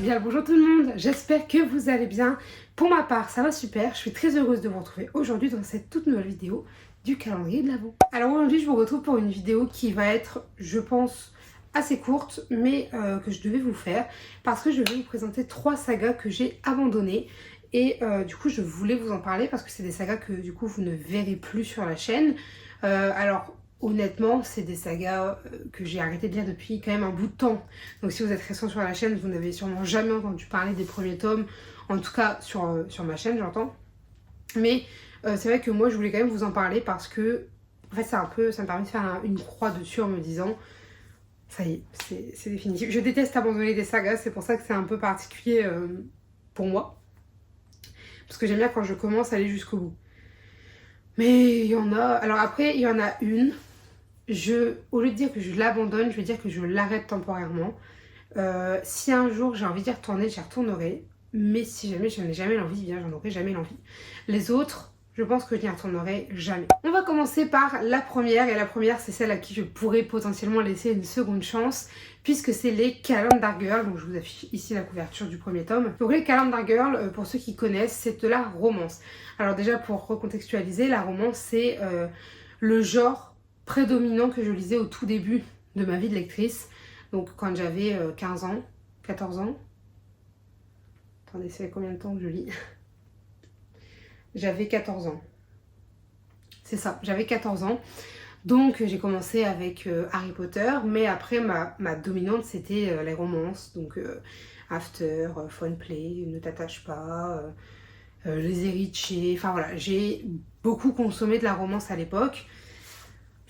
Bien, bonjour tout le monde, j'espère que vous allez bien. Pour ma part, ça va super, je suis très heureuse de vous retrouver aujourd'hui dans cette toute nouvelle vidéo du calendrier de l'Avent. Alors aujourd'hui, je vous retrouve pour une vidéo qui va être, je pense, assez courte, mais que je devais vous faire parce que je vais vous présenter 3 sagas que j'ai abandonnées. Et du coup, je voulais vous en parler parce que c'est des sagas que du coup, vous ne verrez plus sur la chaîne. Alors, honnêtement, c'est des sagas que j'ai arrêté de lire depuis quand même un bout de temps. Donc si vous êtes récent sur la chaîne, vous n'avez sûrement jamais entendu parler des premiers tomes. En tout cas, sur ma chaîne, j'entends. Mais c'est vrai que moi, je voulais quand même vous en parler parce que, en fait, ça me permet de faire une croix dessus en me disant... Ça y est, c'est définitif. Je déteste abandonner des sagas, c'est pour ça que c'est un peu particulier pour moi. Parce que j'aime bien quand je commence à aller jusqu'au bout. Mais il y en a... Alors après, il y en a une... Au lieu de dire que je l'abandonne, je vais dire que je l'arrête temporairement. Si un jour j'ai envie d'y retourner, j'y retournerai. Mais si jamais je n'ai jamais l'envie, bien j'en aurai jamais l'envie. Les autres, je pense que je n'y retournerai jamais. On va commencer par la première. Et la première, c'est celle à qui je pourrais potentiellement laisser une seconde chance. Puisque c'est les Calendar Girls. Donc je vous affiche ici la couverture du premier tome. Donc les Calendar Girls, pour ceux qui connaissent, c'est de la romance. Alors déjà pour recontextualiser, la romance c'est le genre prédominant que je lisais au tout début de ma vie de lectrice. Donc quand j'avais 15 ans, 14 ans. Attendez, c'est combien de temps que je lis? J'avais 14 ans. C'est ça, j'avais 14 ans. Donc j'ai commencé avec Harry Potter, mais après ma dominante c'était les romances. Donc After, Fun Play, Ne t'attache pas, Les Héritiers. Enfin voilà, j'ai beaucoup consommé de la romance à l'époque.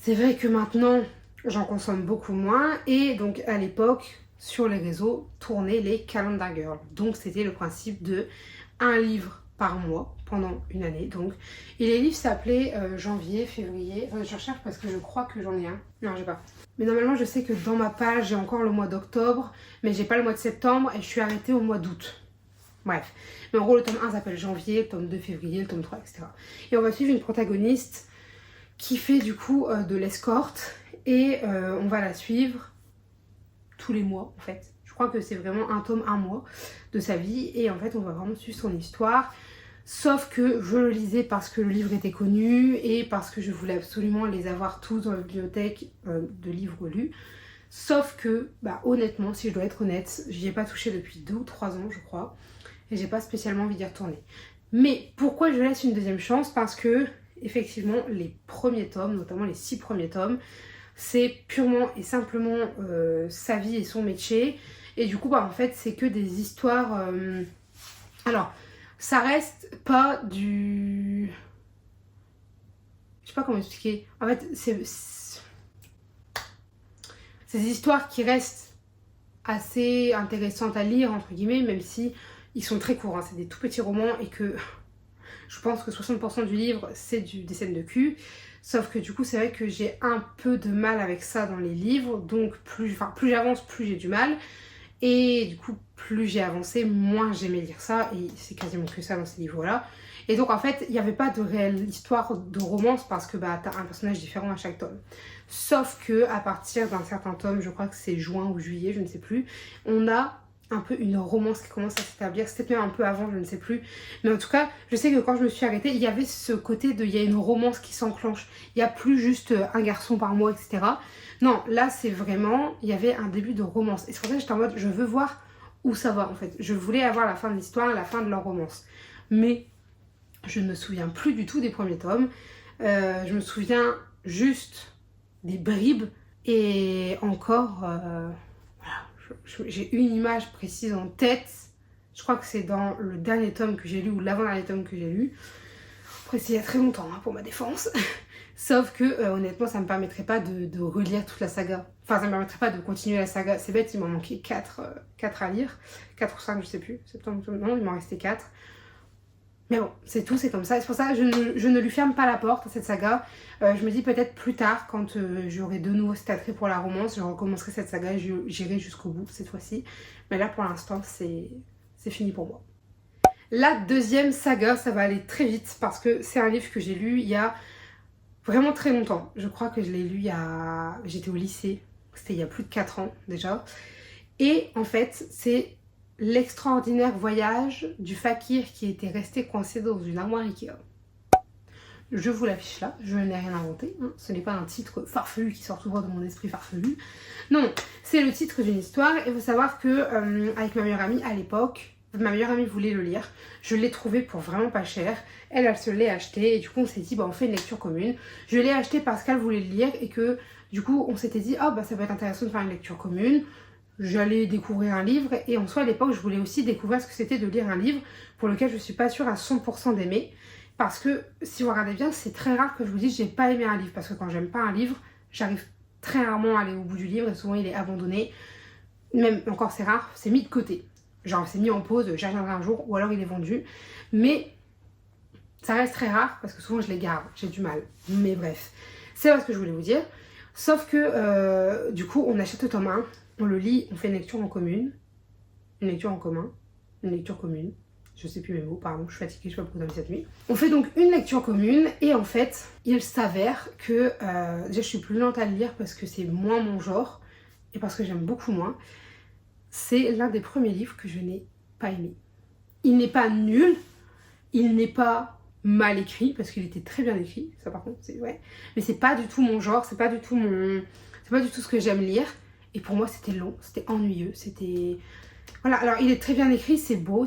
C'est vrai que maintenant, j'en consomme beaucoup moins. Et donc, à l'époque, sur les réseaux, tournaient les Calendar Girls. Donc, c'était le principe de un livre par mois pendant une année. Donc, et les livres s'appelaient janvier, février. Enfin, je recherche parce que je crois que j'en ai un. Non, j'ai pas. Mais normalement, je sais que dans ma page, j'ai encore le mois d'octobre. Mais j'ai pas le mois de septembre et je suis arrêtée au mois d'août. Bref. Mais en gros, le tome 1 s'appelle janvier, le tome 2 février, le tome 3, etc. Et on va suivre une protagoniste qui fait du coup de l'escorte et on va la suivre tous les mois en fait. Je crois que c'est vraiment un tome, un mois de sa vie et en fait on va vraiment suivre son histoire. Sauf que je le lisais parce que le livre était connu et parce que je voulais absolument les avoir tous dans la bibliothèque de livres lus. Sauf que, bah honnêtement, si je dois être honnête, j'y ai pas touché depuis 2 ou 3 ans je crois et j'ai pas spécialement envie d'y retourner. Mais pourquoi je laisse une deuxième chance? Parce que effectivement, les premiers tomes, notamment les 6 premiers tomes, c'est purement et simplement sa vie et son métier. Et du coup, bah, en fait, c'est que des histoires... Alors, ça reste pas du... Je sais pas comment expliquer. En fait, c'est des histoires qui restent assez intéressantes à lire, entre guillemets, même si ils sont très courts. Hein. C'est des tout petits romans et que... Je pense que 60% du livre, c'est des scènes de cul. Sauf que du coup, c'est vrai que j'ai un peu de mal avec ça dans les livres. Donc, plus j'avance, plus j'ai du mal. Et du coup, plus j'ai avancé, moins j'aimais lire ça. Et c'est quasiment que ça dans ces livres-là. Et donc, en fait, il n'y avait pas de réelle histoire de romance parce que bah, t'as un personnage différent à chaque tome. Sauf que à partir d'un certain tome, je crois que c'est juin ou juillet, je ne sais plus, on a un peu une romance qui commence à s'établir, c'était même un peu avant, je ne sais plus, mais en tout cas je sais que quand je me suis arrêtée, il y avait ce côté de, il y a une romance qui s'enclenche, il n'y a plus juste un garçon par mois, etc. Non, là c'est vraiment, il y avait un début de romance, et c'est pour ça que j'étais en mode, je veux voir où ça va en fait, je voulais avoir la fin de l'histoire, la fin de leur romance, mais je ne me souviens plus du tout des premiers tomes, je me souviens juste des bribes, et encore... J'ai une image précise en tête. Je crois que c'est dans le dernier tome que j'ai lu ou l'avant-dernier tome que j'ai lu. Après, c'est il y a très longtemps hein, pour ma défense. Sauf que honnêtement, ça me permettrait pas de relire toute la saga. Enfin, ça me permettrait pas de continuer la saga. C'est bête, il m'en manquait 4 à lire. 4 ou 5, je sais plus. Septembre, non, il m'en restait 4. Mais bon, c'est tout, c'est comme ça. Et c'est pour ça que je ne lui ferme pas la porte à cette saga. Je me dis peut-être plus tard, quand j'aurai de nouveau cet attrait pour la romance, je recommencerai cette saga et j'irai jusqu'au bout cette fois-ci. Mais là, pour l'instant, c'est fini pour moi. La deuxième saga, ça va aller très vite parce que c'est un livre que j'ai lu il y a vraiment très longtemps. Je crois que je l'ai lu il y a... J'étais au lycée, c'était il y a plus de 4 ans déjà. Et en fait, c'est l'extraordinaire voyage du fakir qui était resté coincé dans une armoire Ikea. Je vous l'affiche là, je n'ai rien inventé, hein. Ce n'est pas un titre farfelu qui sort souvent de mon esprit farfelu. Non, c'est le titre d'une histoire et il faut savoir que avec ma meilleure amie à l'époque, ma meilleure amie voulait le lire, je l'ai trouvé pour vraiment pas cher, elle se l'est acheté et du coup on s'est dit bah on fait une lecture commune. Je l'ai acheté parce qu'elle voulait le lire et que du coup on s'était dit ah bah ça peut être intéressant de faire une lecture commune. J'allais découvrir un livre et en soi à l'époque je voulais aussi découvrir ce que c'était de lire un livre pour lequel je suis pas sûre à 100% d'aimer. Parce que si vous regardez bien, c'est très rare que je vous dise j'ai pas aimé un livre. Parce que quand j'aime pas un livre, j'arrive très rarement à aller au bout du livre et souvent il est abandonné. Même encore c'est rare, c'est mis de côté. Genre c'est mis en pause, j'y reviendrai un jour ou alors il est vendu. Mais ça reste très rare parce que souvent je les garde, j'ai du mal. Mais bref, c'est pas ce que je voulais vous dire. Sauf que du coup on achète le tome 1, on le lit, on fait une lecture en commune. Une lecture en commun, une lecture commune. Je sais plus mes mots, pardon, je suis fatiguée, je sais pas pourquoi dans cette nuit. On fait donc une lecture commune et en fait, il s'avère que déjà je suis plus lente à le lire parce que c'est moins mon genre et parce que j'aime beaucoup moins. C'est l'un des premiers livres que je n'ai pas aimé. Il n'est pas nul, il n'est pas mal écrit parce qu'il était très bien écrit, ça par contre, c'est ouais. Mais c'est pas du tout mon genre, c'est pas du tout ce que j'aime lire. Et pour moi, c'était long, c'était ennuyeux, c'était... Voilà, alors il est très bien écrit, c'est beau,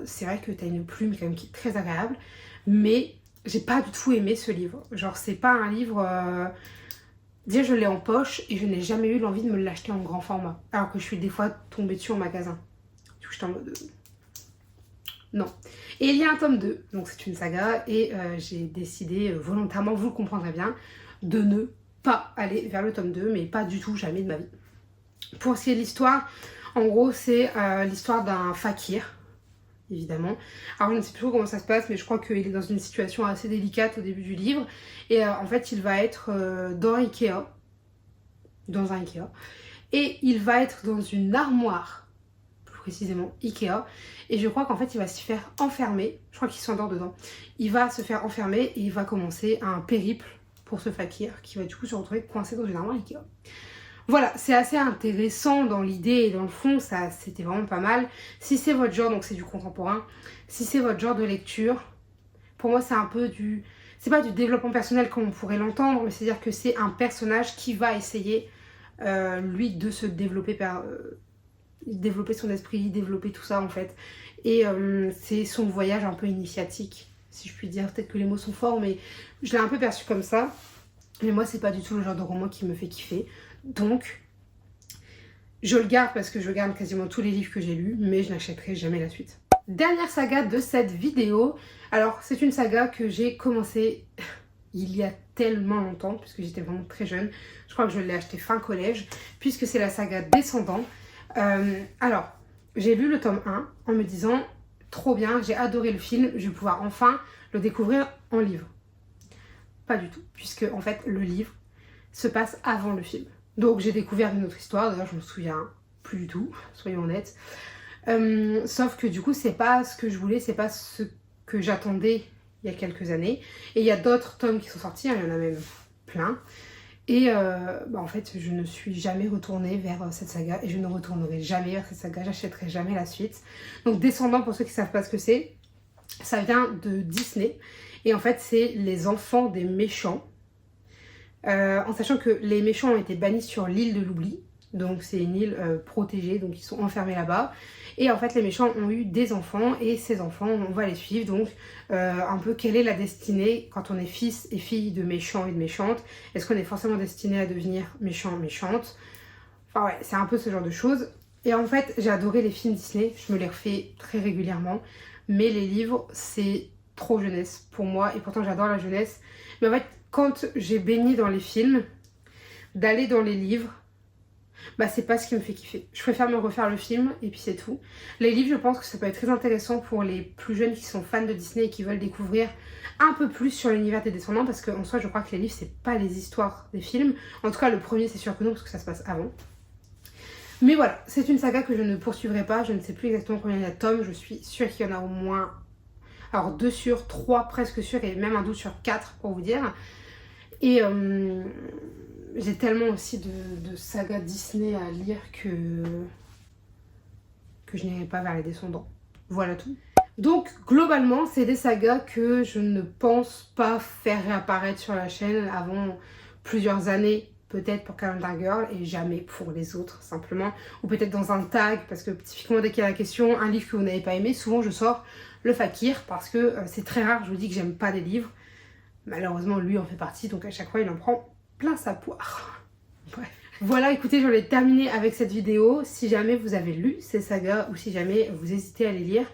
c'est vrai que t'as une plume quand même qui est très agréable, mais j'ai pas du tout aimé ce livre. Genre c'est pas un livre... Déjà je l'ai en poche et je n'ai jamais eu l'envie de me l'acheter en grand format, alors que je suis des fois tombée dessus en magasin. Du coup j'étais en mode... Non. Et il y a un tome 2, donc c'est une saga, et j'ai décidé volontairement, vous le comprendrez bien, de ne pas aller vers le tome 2, mais pas du tout, jamais de ma vie. Pour ce qui est de l'histoire... En gros, c'est l'histoire d'un fakir, évidemment. Alors, je ne sais plus trop comment ça se passe, mais je crois qu'il est dans une situation assez délicate au début du livre. Et en fait, il va être dans un Ikea. Et il va être dans une armoire, plus précisément Ikea. Et je crois qu'en fait, il va se faire enfermer. Je crois qu'il s'endort dedans. Il va se faire enfermer et il va commencer un périple pour ce fakir qui va du coup se retrouver coincé dans une armoire Ikea. Voilà, c'est assez intéressant dans l'idée et dans le fond, ça c'était vraiment pas mal. Si c'est votre genre, donc c'est du contemporain, si c'est votre genre de lecture, pour moi c'est un peu du... C'est pas du développement personnel comme on pourrait l'entendre, mais c'est-à-dire que c'est un personnage qui va essayer, lui, de se développer, développer son esprit, développer tout ça en fait. Et c'est son voyage un peu initiatique, si je puis dire. Peut-être que les mots sont forts, mais je l'ai un peu perçu comme ça. Mais moi, c'est pas du tout le genre de roman qui me fait kiffer. Donc, je le garde parce que je garde quasiment tous les livres que j'ai lus, mais je n'achèterai jamais la suite. Dernière saga de cette vidéo. Alors, c'est une saga que j'ai commencé il y a tellement longtemps, puisque j'étais vraiment très jeune. Je crois que je l'ai acheté fin collège, puisque c'est la saga Descendants. Alors, j'ai lu le tome 1 en me disant, trop bien, j'ai adoré le film, je vais pouvoir enfin le découvrir en livre. Pas du tout, puisque en fait, le livre se passe avant le film. Donc j'ai découvert une autre histoire, d'ailleurs je me souviens plus du tout, soyons honnêtes. Sauf que du coup c'est pas ce que je voulais, c'est pas ce que j'attendais il y a quelques années. Et il y a d'autres tomes qui sont sortis, hein, il y en a même plein. Et en fait je ne suis jamais retournée vers cette saga et je ne retournerai jamais vers cette saga, j'achèterai jamais la suite. Donc Descendants, pour ceux qui ne savent pas ce que c'est, ça vient de Disney. Et en fait c'est les enfants des méchants. En sachant que les méchants ont été bannis sur l'île de l'oubli, donc c'est une île protégée, donc ils sont enfermés là-bas. Et en fait les méchants ont eu des enfants et ces enfants on va les suivre, donc un peu quelle est la destinée quand on est fils et fille de méchants et de méchantes. Est-ce qu'on est forcément destiné à devenir méchant, méchante? Enfin ouais, c'est un peu ce genre de choses. Et en fait j'ai adoré les films Disney, je me les refais très régulièrement, mais les livres c'est trop jeunesse pour moi et pourtant j'adore la jeunesse. Mais en fait quand j'ai baigné dans les films, d'aller dans les livres, bah c'est pas ce qui me fait kiffer. Je préfère me refaire le film et puis c'est tout. Les livres, je pense que ça peut être très intéressant pour les plus jeunes qui sont fans de Disney et qui veulent découvrir un peu plus sur l'univers des Descendants, parce qu'en soi je crois que les livres c'est pas les histoires des films. En tout cas le premier c'est sûr que non parce que ça se passe avant. Mais voilà, c'est une saga que je ne poursuivrai pas, je ne sais plus exactement combien il y a de tomes, je suis sûre qu'il y en a au moins... Alors 2 sur 3 presque sûrs et même un doute sur 4 pour vous dire. Et j'ai tellement aussi de sagas Disney à lire que que je n'irai pas vers les descendants. Voilà tout. Donc globalement, c'est des sagas que je ne pense pas faire réapparaître sur la chaîne avant plusieurs années, peut-être pour Calendar Girl et jamais pour les autres simplement, ou peut-être dans un tag, parce que typiquement dès qu'il y a la question, un livre que vous n'avez pas aimé, souvent je sors le Fakir, parce que c'est très rare, je vous dis que j'aime pas les livres. Malheureusement lui en fait partie, donc à chaque fois il en prend plein sa poire. Bref. Voilà, écoutez, j'en ai terminé avec cette vidéo. Si jamais vous avez lu ces sagas ou si jamais vous hésitez à les lire,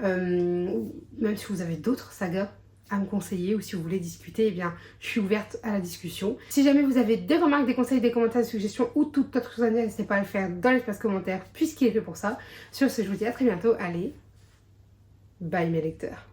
même si vous avez d'autres sagas à me conseiller ou si vous voulez discuter, eh bien, je suis ouverte à la discussion. Si jamais vous avez des remarques, des conseils, des commentaires, des suggestions ou toute autre chose à dire, n'hésitez pas à le faire dans l'espace commentaire puisqu'il est fait pour ça. Sur ce, je vous dis à très bientôt. Allez, bye mes lecteurs.